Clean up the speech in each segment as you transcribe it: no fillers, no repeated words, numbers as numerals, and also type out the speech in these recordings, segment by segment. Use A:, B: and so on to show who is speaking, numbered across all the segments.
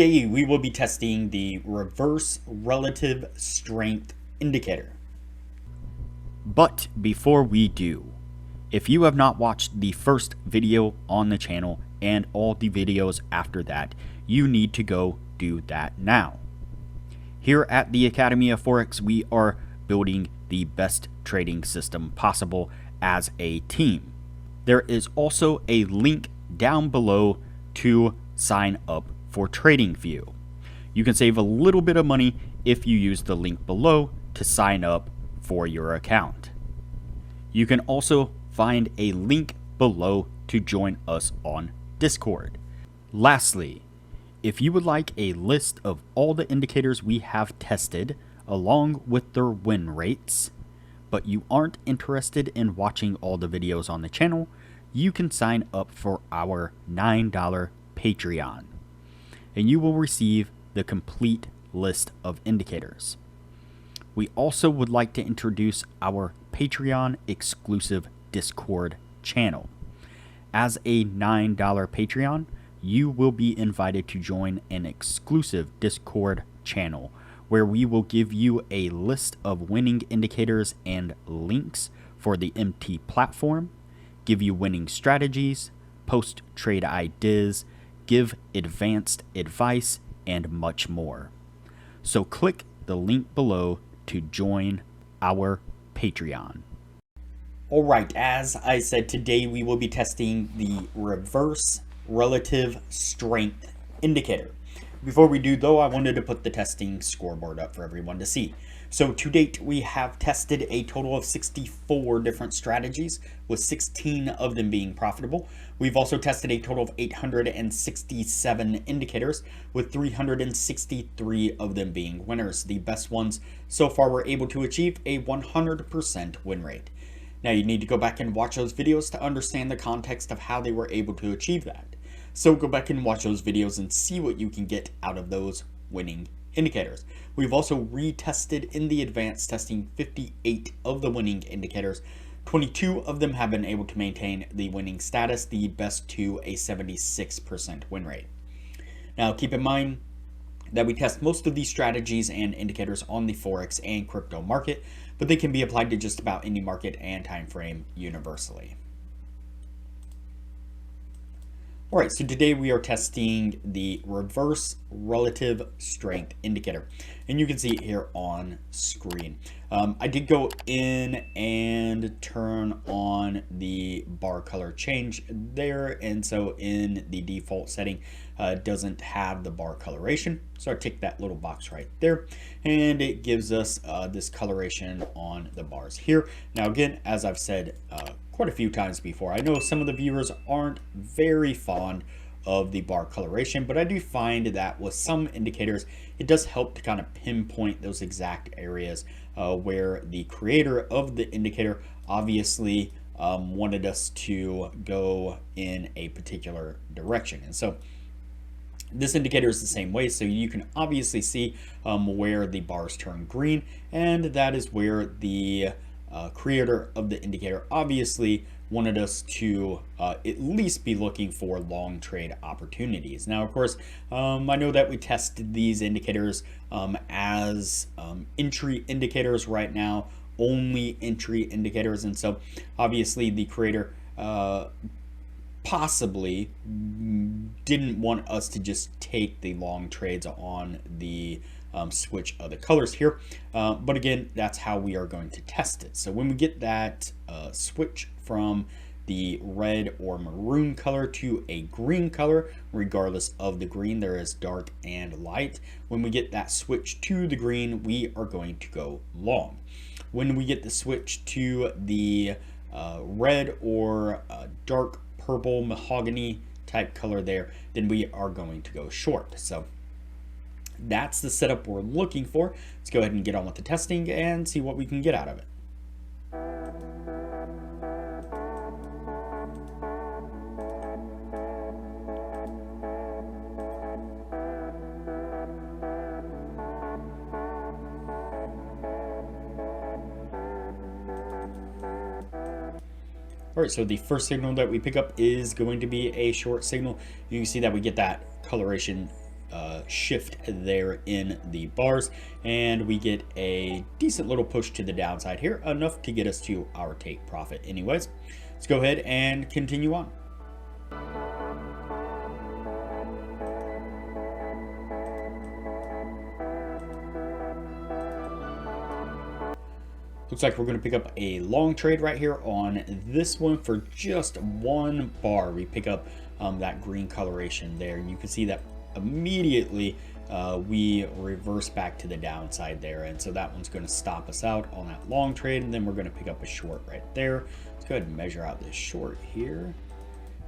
A: Today we will be testing the reverse relative strength indicator.
B: But before we do, if you have not watched the first video on the channel and all the videos after that, you need to go do that now. Here at the Academy of Forex, we are building the best trading system possible as a team. There is also a link down below to sign up for Tradingview. You can save a little bit of money if you use the link below to sign up for your account. You can also find a link below to join us on Discord. Lastly, if you would like a list of all the indicators we have tested along with their win rates, but you aren't interested in watching all the videos on the channel, you can sign up for our $9 Patreon, and you will receive the complete list of indicators. We also would like to introduce our Patreon exclusive Discord channel. As a $9 Patreon, you will be invited to join an exclusive Discord channel where we will give you a list of winning indicators and links for the MT platform, give you winning strategies, post trade ideas, give advanced advice, and much more. So click the link below to join our Patreon.
A: Alright, as I said, today we will be testing the reverse relative strength indicator. Before we do though, I wanted to put the testing scoreboard up for everyone to see. So to date, we have tested a total of 64 different strategies, with 16 of them being profitable. We've also tested a total of 867 indicators, with 363 of them being winners. The best ones so far were able to achieve a 100% win rate. Now you need to go back and watch those videos to understand the context of how they were able to achieve that. So go back and watch those videos and see what you can get out of those winning indicators. We've also retested in the advanced testing 58 of the winning indicators. 22 of them have been able to maintain the winning status, the best to a 76% win rate. Now keep in mind that we test most of these strategies and indicators on the Forex and crypto market, but they can be applied to just about any market and time frame universally. Alright, so today we are testing the reverse relative strength indicator, and you can see it here on screen. I did go in and turn on the bar color change there, and so in the default setting doesn't have the bar coloration, so I tick that little box right there, and it gives us this coloration on the bars here. Now again, as I've said quite a few times before, I know some of the viewers aren't very fond of the bar coloration, but I do find that with some indicators it does help to kind of pinpoint those exact areas where the creator of the indicator obviously wanted us to go in a particular direction. And so this indicator is the same way, so you can obviously see where the bars turn green, and that is where the creator of the indicator obviously wanted us to at least be looking for long trade opportunities. Now, of course, I know that we tested these indicators as entry indicators right now, only entry indicators, and so obviously the creator possibly didn't want us to just take the long trades on the switch of the colors here, but again, that's how we are going to test it. So when we get that switch from the red or maroon color to a green color, regardless of the green, there is dark and light. When we get that switch to the green, we are going to go long. When we get the switch to the red or dark purple mahogany type color there, then we are going to go short. So that's the setup we're looking for. Let's go ahead and get on with the testing and see what we can get out of it. All right, so the first signal that we pick up is going to be a short signal. You can see that we get that coloration shift there in the bars, and we get a decent little push to the downside here, enough to get us to our take profit anyways. Let's go ahead and continue on. Looks like we're going to pick up a long trade right here on this one for just 1 bar. We pick up that green coloration there, and you can see that immediately we reverse back to the downside there, and so that one's going to stop us out on that long trade, and then we're going to pick up a short right there. Let's go ahead and measure out this short here,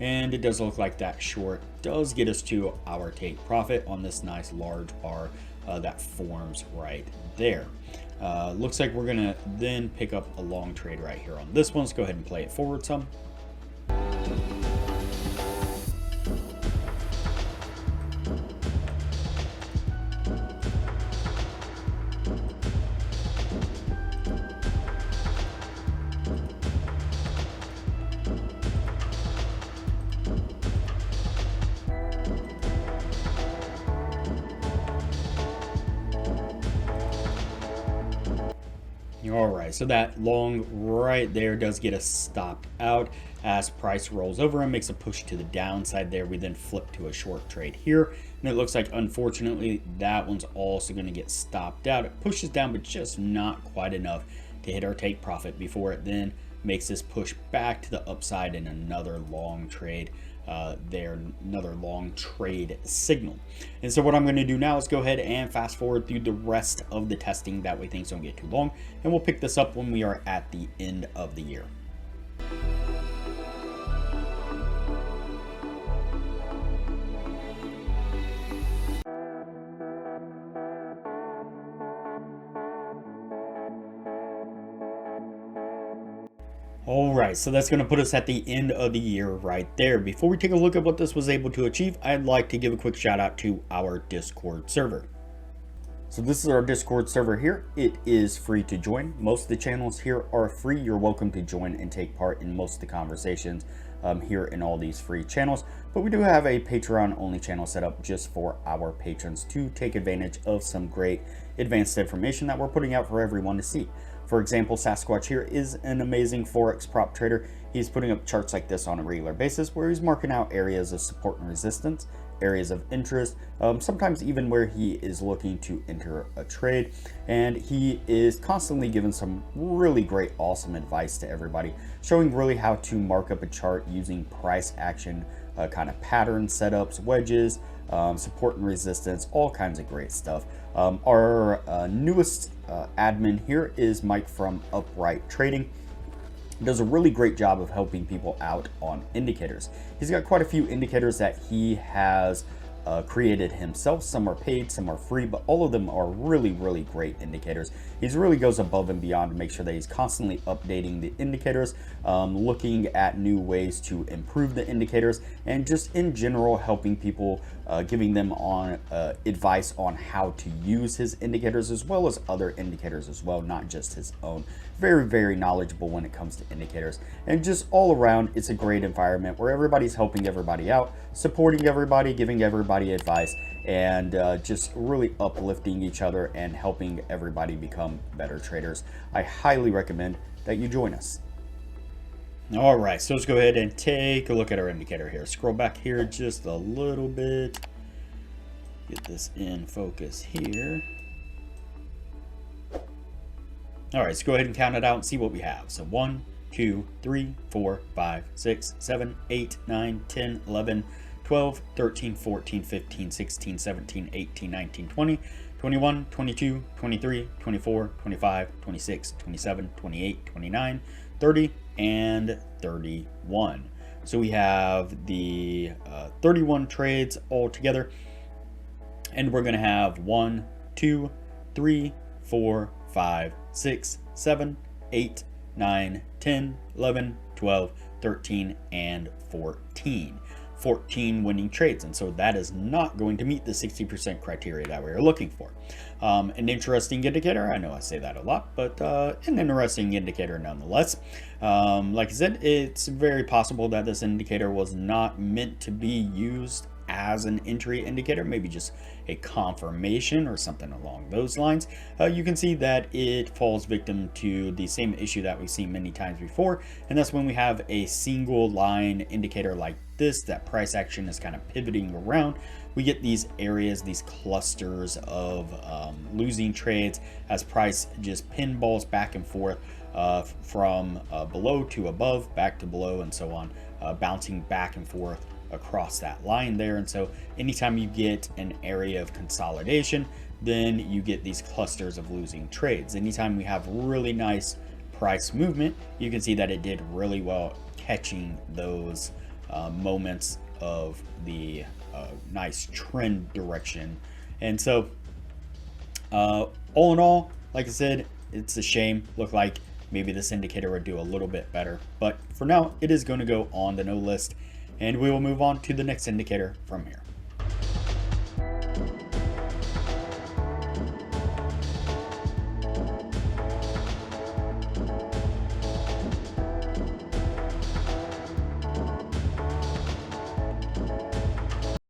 A: and it does look like that short does get us to our take profit on this nice large bar that forms right there. Looks like we're gonna then pick up a long trade right here on this one. Let's go ahead and play it forward some. All right, so that long right there does get us stopped out as price rolls over and makes a push to the downside there. We then flip to a short trade here, and it looks like, unfortunately, that one's also going to get stopped out. It pushes down, but just not quite enough to hit our take profit before it then makes this push back to the upside in another long trade there, another long trade signal. And so what I'm going to do now is go ahead and fast forward through the rest of the testing, that way things don't get too long, and we'll pick this up when we are at the end of the year. All right, so that's going to put us at the end of the year right there. Before we take a look at what this was able to achieve, I'd like to give a quick shout out to our Discord server. So this is our Discord server here. It is free to join. Most of the channels here are free. You're welcome to join and take part in most of the conversations here in all these free channels. But we do have a Patreon only channel set up just for our patrons to take advantage of some great advanced information that we're putting out for everyone to see. For example, Sasquatch here is an amazing Forex prop trader. He's putting up charts like this on a regular basis where he's marking out areas of support and resistance, areas of interest, sometimes even where he is looking to enter a trade. And he is constantly giving some really great, awesome advice to everybody, showing really how to mark up a chart using price action, kind of pattern setups, wedges, support and resistance, all kinds of great stuff. Our newest admin here is Mike from Upright Trading. Does a really great job of helping people out on indicators. He's got quite a few indicators that he has created himself. Some are paid, some are free, but all of them are really, really great indicators. He really goes above and beyond to make sure that he's constantly updating the indicators, looking at new ways to improve the indicators, and just in general helping people, giving them on advice on how to use his indicators as well as other indicators as well, not just his own. Very, very knowledgeable when it comes to indicators, and just all around it's a great environment where everybody's helping everybody out, supporting everybody, giving everybody advice, and just really uplifting each other and helping everybody become better traders. I highly recommend that you join us. All right, so let's go ahead and take a look at our indicator here. Scroll back here just a little bit, get this in focus here. All right, let's go ahead and count it out and see what we have. So 1, 2, 3, 4, 5, 6, 7, 8, 9, 10, 11, 12, 13, 14, 15, 16, 17, 18, 19, 20, 21, 22, 23, 24, 25, 26, 27, 28, 29, 30, and 31. So we have the 31 trades all together, and we're going to have 1, 2, 3, 4, 5, 6, 7, 8, 9, 10, 11, 12, 13, and 14. 14 winning trades, and so that is not going to meet the 60% criteria that we are looking for. An interesting indicator, I know I say that a lot, but an interesting indicator nonetheless. Like I said, it's very possible that this indicator was not meant to be used as an entry indicator, maybe just a confirmation or something along those lines, you can see that it falls victim to the same issue that we've seen many times before. And that's when we have a single line indicator like this, that price action is kind of pivoting around. We get these areas, these clusters of losing trades as price just pinballs back and forth from below to above, back to below, and so on, bouncing back and forth across that line there. And so anytime you get an area of consolidation, then you get these clusters of losing trades. Anytime we have really nice price movement, you can see that it did really well catching those moments of the nice trend direction. And so all in all, like I said, it's a shame. Look like maybe this indicator would do a little bit better, but for now it is going to go on the no list, and we will move on to the next indicator from here.